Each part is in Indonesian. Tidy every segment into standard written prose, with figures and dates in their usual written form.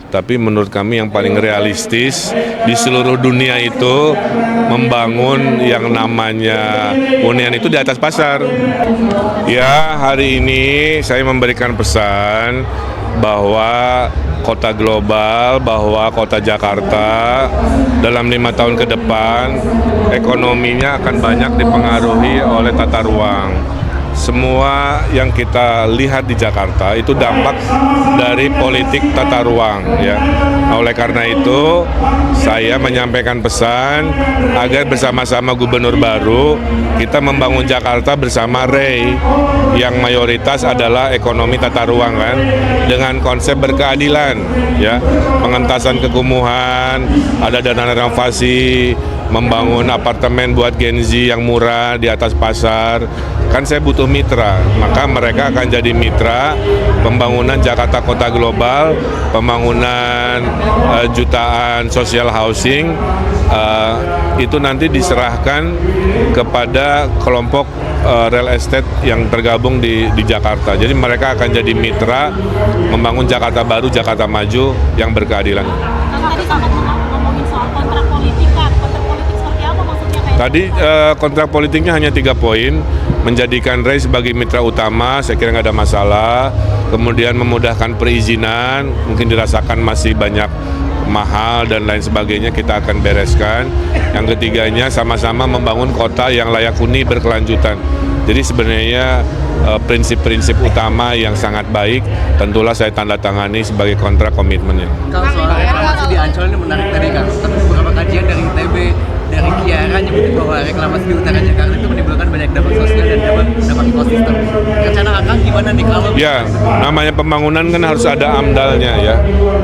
Tapi menurut kami yang paling realistis di seluruh dunia itu membangun yang namanya hunian itu di atas pasar. Ya, hari ini saya memberikan pesan bahwa kota global, bahwa kota Jakarta dalam 5 tahun ke depan ekonominya akan banyak dipengaruhi oleh tata ruang. Semua yang kita lihat di Jakarta itu dampak dari politik tata ruang, ya. Oleh karena itu, saya menyampaikan pesan agar bersama-sama gubernur baru kita membangun Jakarta bersama Ray yang mayoritas adalah ekonomi tata ruang, kan, dengan konsep berkeadilan, ya, pengentasan kekumuhan, ada dana renovasi, membangun apartemen buat Gen Z yang murah di atas pasar. Kan saya butuh mitra, maka mereka akan jadi mitra pembangunan Jakarta Kota Global, pembangunan jutaan social housing, itu nanti diserahkan kepada kelompok real estate yang tergabung di Jakarta. Jadi mereka akan jadi mitra membangun Jakarta baru, Jakarta maju yang berkeadilan. Tadi sempat ngomongin soal kontrak politik, kan? Kontrak politik seperti apa maksudnya? Tadi kontrak politiknya hanya 3 poin, menjadikan Ray sebagai mitra utama, saya kira nggak ada masalah. Kemudian memudahkan perizinan, mungkin dirasakan masih banyak mahal dan lain sebagainya, kita akan bereskan. Yang ketiganya sama-sama membangun kota yang layak huni berkelanjutan. Jadi sebenarnya prinsip-prinsip utama yang sangat baik, tentulah saya tanda tangani sebagai kontrak komitmennya. Kalau soal reklamasi di Ancol ini menarik tadi, Kang. Kan beberapa kajian dari ITB, dari Kiara nyebutin bahwa reklamasi di utara Jakarta itu menimbulkan banyak dampak sosial dan dampak ekosistem. Rencana Akang gimana nih kalau? Ya, namanya pembangunan kan harus ada amdalnya, ya.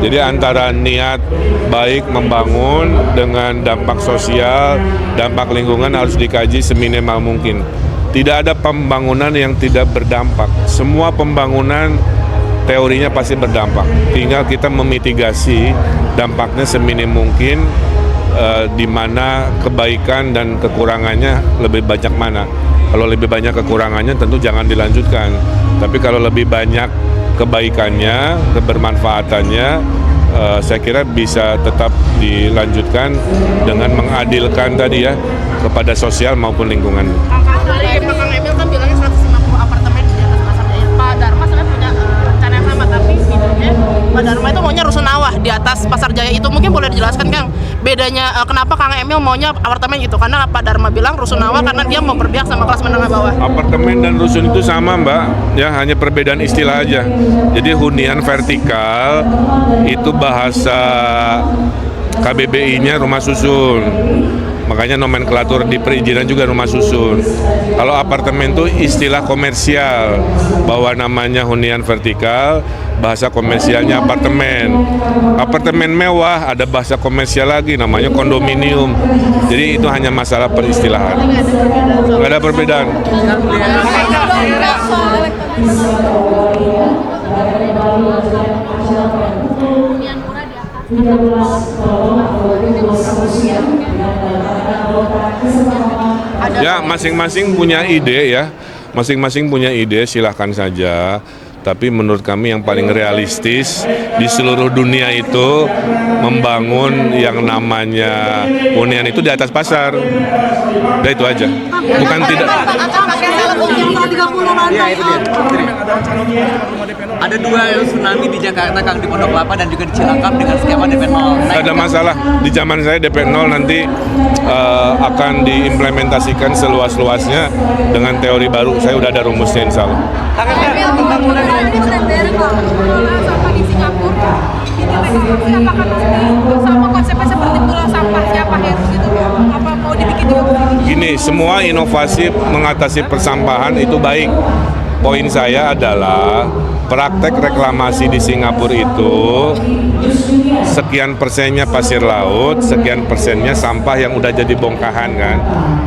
Jadi antara niat baik membangun dengan dampak sosial, dampak lingkungan harus dikaji seminimal mungkin. Tidak ada pembangunan yang tidak berdampak. Semua pembangunan teorinya pasti berdampak. Tinggal kita memitigasi dampaknya seminim mungkin, di mana kebaikan dan kekurangannya lebih banyak mana. Kalau lebih banyak kekurangannya tentu jangan dilanjutkan. Tapi kalau lebih banyak kebaikannya, kebermanfaatannya, saya kira bisa tetap dilanjutkan dengan mengadilkan tadi, ya, kepada sosial maupun lingkungan. Kang Emil kan bilangnya 150 apartemen di atas pasar Jaya. Pak Dharma sebenarnya punya rencana yang sama, tapi bedanya Pak Dharma itu maunya rusunawa di atas pasar Jaya itu. Mungkin boleh dijelaskan, Kang, bedanya kenapa Kang Emil maunya apartemen gitu? Karena Pak Dharma bilang rusunawa karena dia mau berpihak sama kelas menengah bawah. Apartemen dan rusun itu sama, Mbak, ya, hanya perbedaan istilah aja. Jadi hunian vertikal itu bahasa KBBI-nya rumah susun. Makanya nomenklatur di perizinan juga rumah susun. Kalau apartemen itu istilah komersial, bahwa namanya hunian vertikal, bahasa komersialnya apartemen. Apartemen mewah ada bahasa komersial lagi, namanya kondominium. Jadi itu hanya masalah peristilahan. Nggak ada perbedaan. Hunian murah di atas. Ya, masing-masing punya ide, ya. Masing-masing punya ide, silahkan saja. Tapi menurut kami yang paling realistis di seluruh dunia itu membangun yang namanya hunian itu di atas pasar. Udah itu aja. Bukan tidak. Ada 2 tsunami di Jakarta, Kang, di Pondok Kelapa dan juga di Cilangkap dengan skema DP 0. Tidak ada masalah. Di zaman saya DP 0 nanti akan diimplementasikan seluas-luasnya dengan teori baru. Saya udah ada rumusnya, insya Allah. Ini beredar kok sampah di Singapura. Ini apakah nanti sama konsepnya seperti pulau sampah siapa harus gitu? Apa mau dibikin juga begini? Gini, semua inovasi mengatasi persampahan itu baik. Poin saya adalah praktek reklamasi di Singapura itu sekian persennya pasir laut, sekian persennya sampah yang udah jadi bongkahan, kan.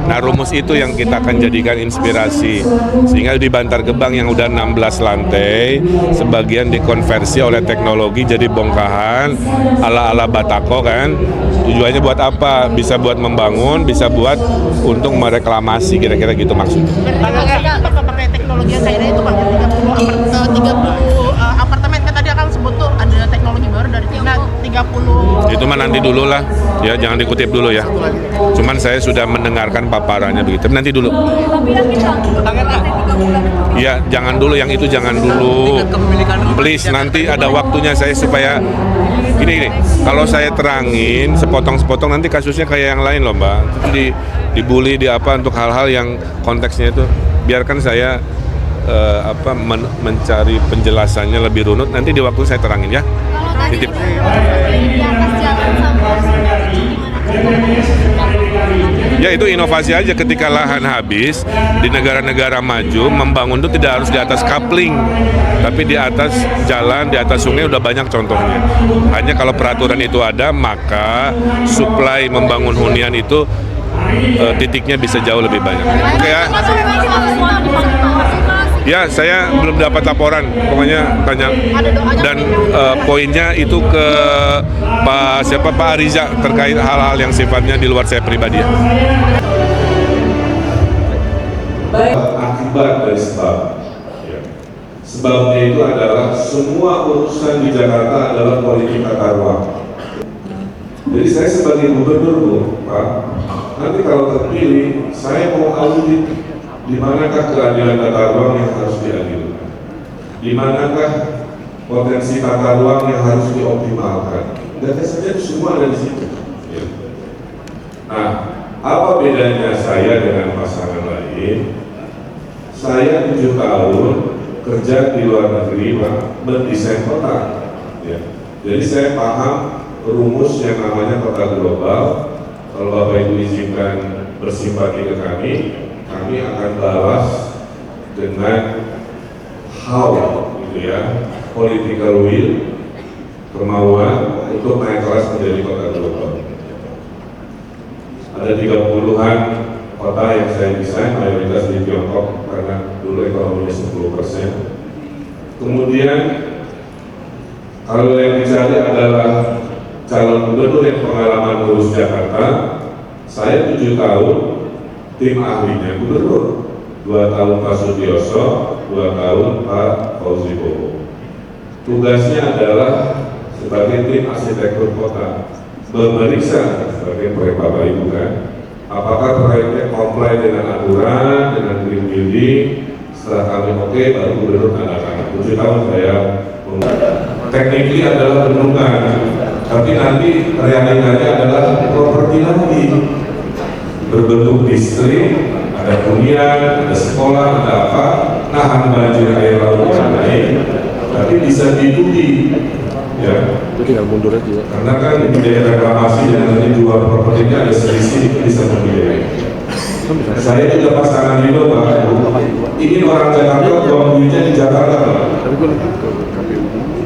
Nah, rumus itu yang kita akan jadikan inspirasi, sehingga di Bantar Gebang yang udah 16 lantai sebagian dikonversi oleh teknologi jadi bongkahan ala-ala Batako, kan. Tujuannya buat apa? Bisa buat membangun, bisa buat untuk mereklamasi, kira-kira gitu maksudnya. Pakai teknologi yang kayak itu, Pak, 30 apartemen kan tadi akan sebut tuh ada teknologi baru dari China. 30. Itu mah nanti dulu lah, ya jangan dikutip dulu ya. Cuman saya sudah mendengarkan paparannya begitu, nanti dulu. Tapi yakin Bang, Tangan A. 3 bulan itu. Ya jangan dulu, yang itu jangan dulu. Tingkat kepemilikan rumah Please, di Jakarta nanti itu ada waktunya saya supaya gini. Kalau saya terangin sepotong-sepotong nanti kasusnya kayak yang lain loh Mbak. Itu dibully di apa untuk hal-hal yang konteksnya itu. Biarkan saya mencari penjelasannya lebih runut. Nanti di waktu saya terangin ya. Kalau tadi Titip. di atas jalan sama gimana? Ya itu inovasi aja, ketika lahan habis di negara-negara maju membangun itu tidak harus di atas coupling, tapi di atas jalan, di atas sungai udah banyak contohnya. Hanya kalau peraturan itu ada, maka supply membangun hunian itu titiknya bisa jauh lebih banyak. Oke ya. Ya, saya belum dapat laporan, pokoknya tanya. Dan poinnya itu ke Pak Ariza terkait hal-hal yang sifatnya di luar saya pribadi ya. Akibat dari sebab. Ya. Sebabnya itu adalah semua urusan di Jakarta adalah politik tata ruang. Jadi saya sebagai gubernur, Pak, nanti kalau terpilih, saya mau audit di manakah keadilan tata ruang yang harus diadilkan, di manakah potensi tata ruang yang harus dioptimalkan. Data saja semua ada di situ. Ya. Nah, apa bedanya saya dengan pasangan lain? Saya 7 tahun kerja di luar negeri, Pak, mendesain kota. Ya. Jadi saya paham rumus yang namanya kota global. Kalau Bapak Ibu izinkan bersimpati ke kami akan balas dengan how, gitu ya, political will, kemauan untuk naik kelas menjadi kota global. Ada 30-an kota yang saya desain, mayoritas di Tiongkok karena dulu ekonominya 10%. Kemudian kalau yang dicari adalah calon gubernur yang pengalaman ngurus Jakarta, saya 7 tahun tim ahlinya gubernur, 2 tahun Pak Sutioso, 2 tahun Pak Fauzi Bowo. Tugasnya adalah sebagai tim arsitektur kota, memeriksa sebagai proyek Bapak Ibu kan, apakah proyeknya comply dengan aturan, dengan green building. Setelah kami oke, baru gubernur tanda tangan. 7 tahun saya teknikly adalah bendungan, tapi nanti realitanya adalah properti lagi, berbentuk distrik, ada hunian, ada sekolah, ada apa, nahan banjir air laut yang naik, tapi bisa diikuti, ya. Tinggal mundur aja. Karena kan biaya reklamasi dan nanti jual propertinya ada selisih, bisa membiayai. Saya juga pasangan Dino, Pak. Ini orang Jakarta buang duitnya di Jakarta, Pak.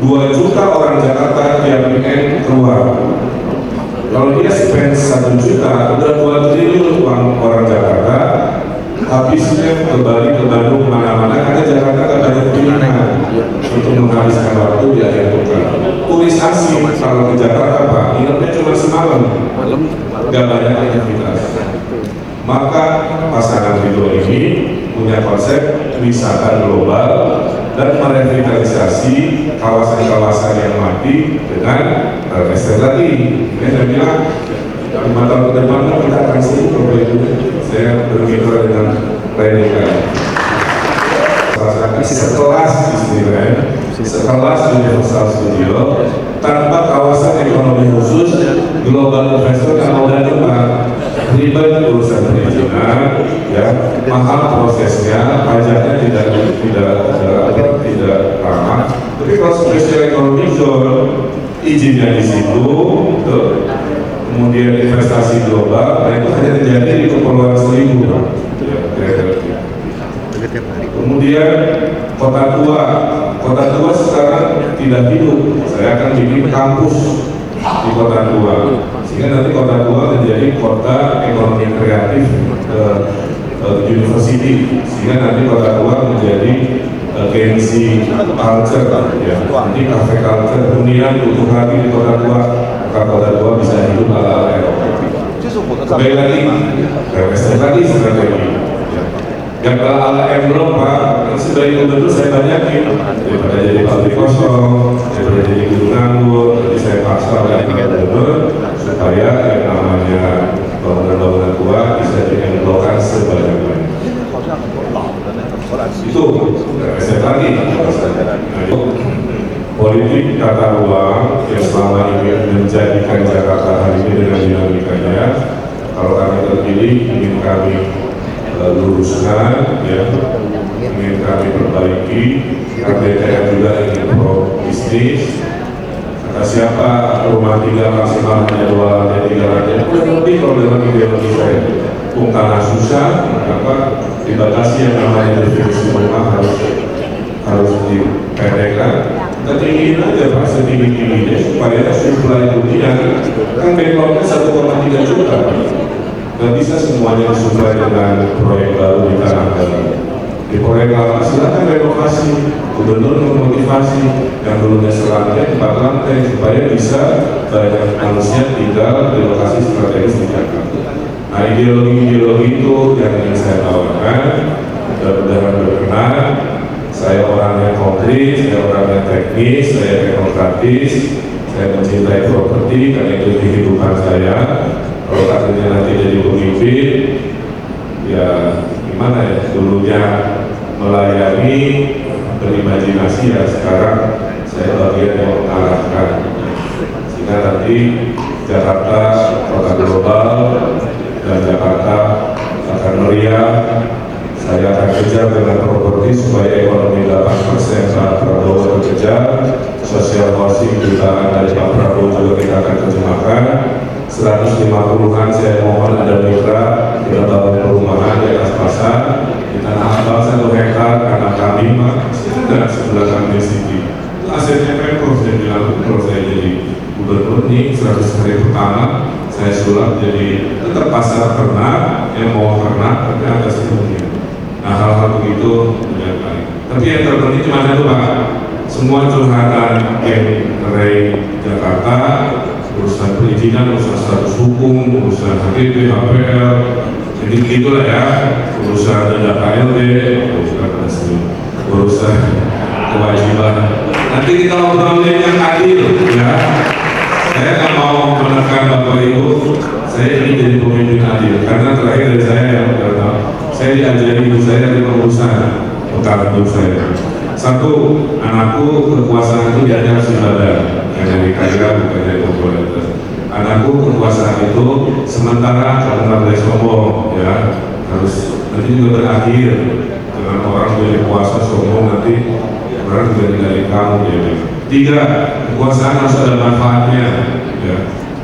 2 juta orang Jakarta yang ingin keluar. Kalau dia spend 1 juta, udah 2 triliun uang orang Jakarta, habisnya kembali ke Bandung mana-mana, karena Jakarta gak banyak pilihan untuk menghabiskan waktu di akhir pekan. Turis asing kalau ke Jakarta, Pak, ingatnya cuma semalam, gak banyak aktivitas. Maka pasangan Ridho ini punya konsep wisata global dan merevitalisasi kawasan-kawasan yang mati dengan reset lagi. Saya bilang 5 tahun ke depan kita akan sibuk untuk saya bermitra dengan Renika. Sekelas Disneyland, sekelas Universal Studio, tanpa kawasan ekonomi khusus, global investor yang mau datang, Pak. Ribet urusan perizinan, ya, mahal prosesnya, pajaknya tidak ramah. Tapi kalau special economic zone, izinnya di situ, tuh. Kemudian investasi global, nah itu hanya terjadi di Kepulauan Seribu, Pak. Kemudian kota tua sekarang tidak hidup. Saya akan bikin kampus di kota tua, sehingga nanti kota tua menjadi kota ekonomi kreatif university, sehingga nanti kota tua menjadi gengsi culture, ya. Nanti cafe culture, hunian butuh lagi di kota tua, maka kota tua bisa hidup ala Eropa. Kembali lagi strategi. Yang ala emblem, Pak, sebagai gubernur saya banyakin, daripada jadi pabrik kosong, daripada jadi gunung nganggur, nanti saya saya paksa oleh gubernur supaya yang namanya bangunan-bangunan tua bisa diemblokan sebanyak-banyak. Itu saya lagi. Politik tata ruang yang selama ini menjadikan Jakarta hari ini dengan dinamikanya, kalau kami terpilih ingin kami luruskan, ya, ingin kami perbaiki. RDTR juga ingin pro bisnis. Kata siapa rumah tinggal maksimal hanya 2 lantai 3 lantai, udah lebih kalau dengan ideologi saya. Tanah susah, maka dibatasi yang namanya definisi rumah harus dipendekkan. Ketinggian aja Pak, setinggi-tingginya supaya supply dunia kan backloadnya 1,3 juta. Nggak bisa semuanya disuplai dengan proyek baru di tanah baru. Di proyek lama silakan renovasi, gubernur memotivasi yang dulunya selantai 4 lantai supaya bisa banyak manusia tinggal di lokasi strategis di Jakarta. Nah, ideologi-ideologi itu yang ingin saya tawarkan, mudah-mudahan berkenan. Saya orang yang konkret, saya orang yang teknis, saya teknokratis, saya mencintai properti karena itu kehidupan saya. Kalau takdirnya nanti jadi pemimpin, ya gimana ya, dulunya melayani, berimajinasi, ya sekarang saya bagian yang mengarahkan. Sehingga nanti Jakarta kota global dan Jakarta akan meriah. Saya akan kejar dengan properti supaya ekonomi 8% Pak Prabowo dikejar, social housing jutaan dari Pak Prabowo juga kita akan terjemahkan. 150-an saya mohon ada mitra kita bangun perumahan di atas pasar di Tanah Abang 1 hektar karena kami dan sebelah kami City. Itu asetnya Pemprov, saya bilang kalau saya jadi gubernur nih 100 hari pertama saya sulap jadi tetap pasar ternak yang mau ternak tapi ada sebelumnya. Nah, hal-hal begitu tidak baik. Tapi yang terpenting cuma satu Pak, semua curhatan yang Ray Jakarta, urusan perizinan, urusan status hukum, urusan HKP, HPL, jadi begitulah ya, urusan denda KLB, urusan kewajiban. Nanti kita obrolin yang adil, ya. Saya nggak mau menekan Bapak Ibu, saya ingin jadi pemimpin adil, karena terakhir dari saya yang saya diajari ibu saya dari pengurusan bekal ibu saya. Satu, anakku kekuasaan itu diajar ibadah, bukan dari kaya, bukan dari popularitas. Anakku kekuasaan itu sementara kamu nggak boleh sombong, ya harus nanti juga berakhir dengan orang jadi kuasa sombong nanti orang juga dari kamu jadi. 3, kekuasaan harus ada manfaatnya, ya.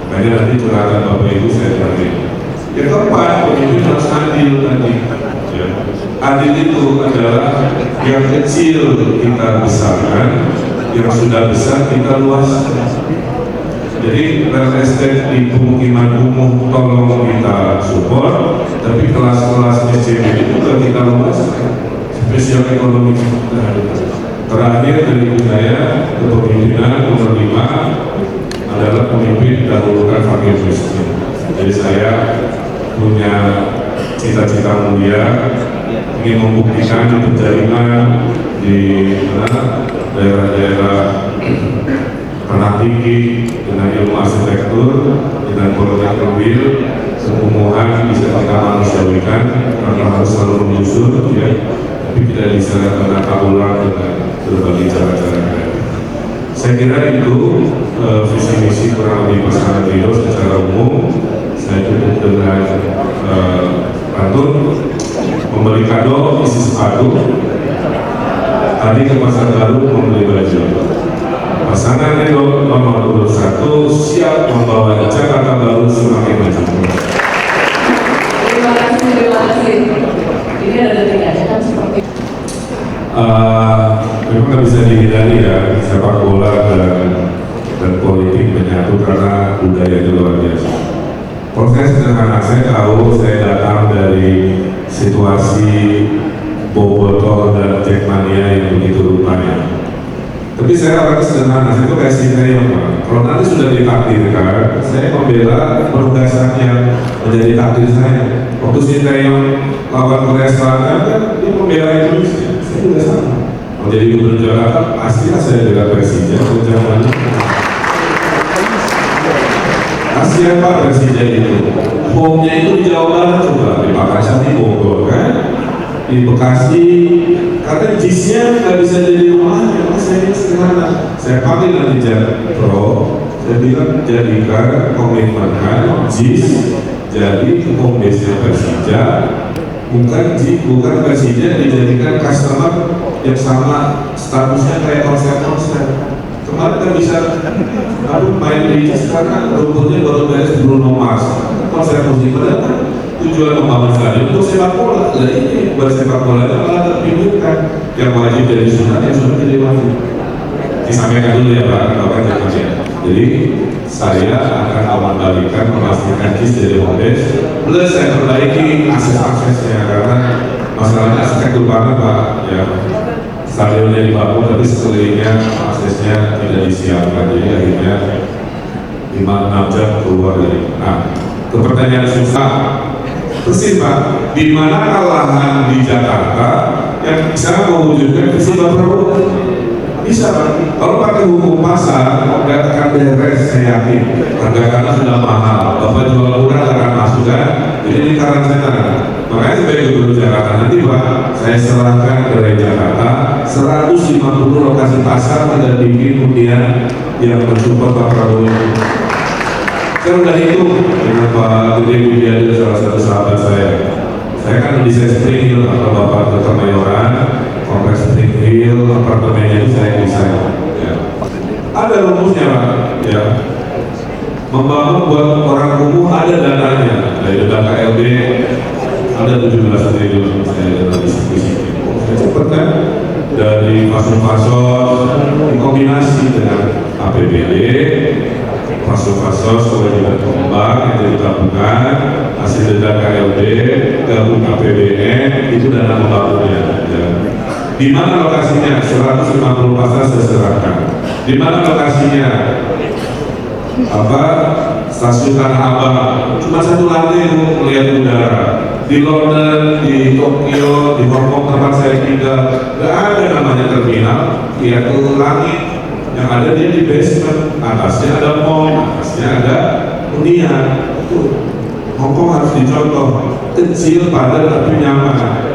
Makanya nanti curhatan Bapak Ibu saya cari. Yang keempat, pemimpin harus adil tadi. Ya. Adil itu adalah yang kecil kita besarkan, yang sudah besar kita luaskan. Jadi real estate di pemukiman umum tolong kita support, tapi kelas-kelas SCB itu juga kita luaskan. Spesial ekonomi kita. Terakhir dari saya, kepemimpinan nomor 5 adalah pemimpin dahulukan fakir miskin. Jadi saya punya cita-cita mulia, ingin membuktikan di penjaringan di daerah-daerah tanah tinggi dengan ilmu arsitektur, dengan politeknik sekumuhan bisa kita manusiawikan karena harus selalu menyusun, ya. Tapi tidak bisa menata ulang dengan berbagai cara-cara kreatif. Saya kira itu visi misi kurang lebih pasangan beliau secara umum. Saya tutup dengan pantun, membeli kado isi sepatu, tadi ke pasar baru membeli baju. Pasangan Ridho nomor 21 siap membawa Jakarta baru semakin maju. Terima kasih. Ini ada detik aja kan seperti memang nggak bisa dihindari ya, sepak bola dan politik menyatu karena budaya itu luar biasa. Proses sederhana, saya tahu saya datang dari situasi Bobotoh dan Jackmania yang begitu rupanya. Tapi saya orang sederhana, saya itu kayak Sinteyong Pak. Kalau nanti sudah ditakdirkan, saya membela penugasan yang menjadi takdir saya. Waktu Sinteyong lawan Korea Selatan kan dia membela Indonesia, saya juga sama. Mau jadi gubernur Jakarta, pastilah saya bela presiden, zamannya. kasihan Pak Presiden itu, home-nya itu di Jawa Barat coba, di Makassar, di Bogor kan, di Bekasi, karena JIS-nya nggak bisa jadi rumahnya. Saya ini sederhana, saya panggil nanti Pro, saya bilang jadikan komitmenkan JIS jadi home base-nya Persija, bukan Persija dijadikan customer yang sama statusnya kayak konser-konser. Kemarin nggak bisa main di JIS karena rumputnya baru beres Bruno Mars, konser musik, padahal kan tujuan membangun stadion untuk sepak bola. Nah ini buat sepak bola malah terpinggirkan, yang wajib dari sunat yang sudah jadi wajib. Disampaikan dulu ya Pak, Bapak Jakarta. Jadi saya akan mengembalikan, memastikan JIS jadi home base, plus saya perbaiki akses-aksesnya karena masalahnya arsitektur banget Pak. Ya, stadionnya dibangun tapi sekelilingnya aksesnya tidak disiapkan, jadi akhirnya 5-6 jam keluar dari. Nah, ke pertanyaan susah. Persis Pak, di mana lahan di Jakarta yang bisa mewujudkan visi Pak Prabowo? Bisa Pak. Kalau pakai hukum pasar, nggak akan beres, saya yakin. Harga sudah mahal, Bapak jual murah akan masuk kan? Jadi ini karantina. Makanya sebagai Gubernur Jakarta nanti Pak, saya serahkan ke Jakarta 150 lokasi pasar kita bikin kemudian yang mensupport Pak Prabowo itu. Saya udah hitung dengan Pak Gede Widiado, salah satu sahabat saya. Saya kan desain Spring Hill atau Bapak ke Kemayoran, kompleks Spring Hill, apartemennya itu saya desain. Ya. Ada rumusnya Pak. Ya. Membangun buat orang umum ada dananya. Dari dana KLB ada 17 triliun saya dalam diskusi. Saya cepet kan dari fasilitas dikombinasi dengan APBD. Fasilitas kewajiban pengembang yang jadi tabungan, hasil dana KLB, gabung APBN, itu dana pembangunnya. Ya. Di mana lokasinya? 150 pasar saya serahkan. Di mana lokasinya? Stasiun Tanah Abang, cuma satu lantai melihat udara. Di London, di Tokyo, di Hong Kong tempat saya tinggal, nggak ada namanya terminal, lihat ke langit. Yang ada dia di basement, atasnya ada mall, atasnya ada hunian. Hong Kong harus dicontoh, kecil, padat, tapi nyaman.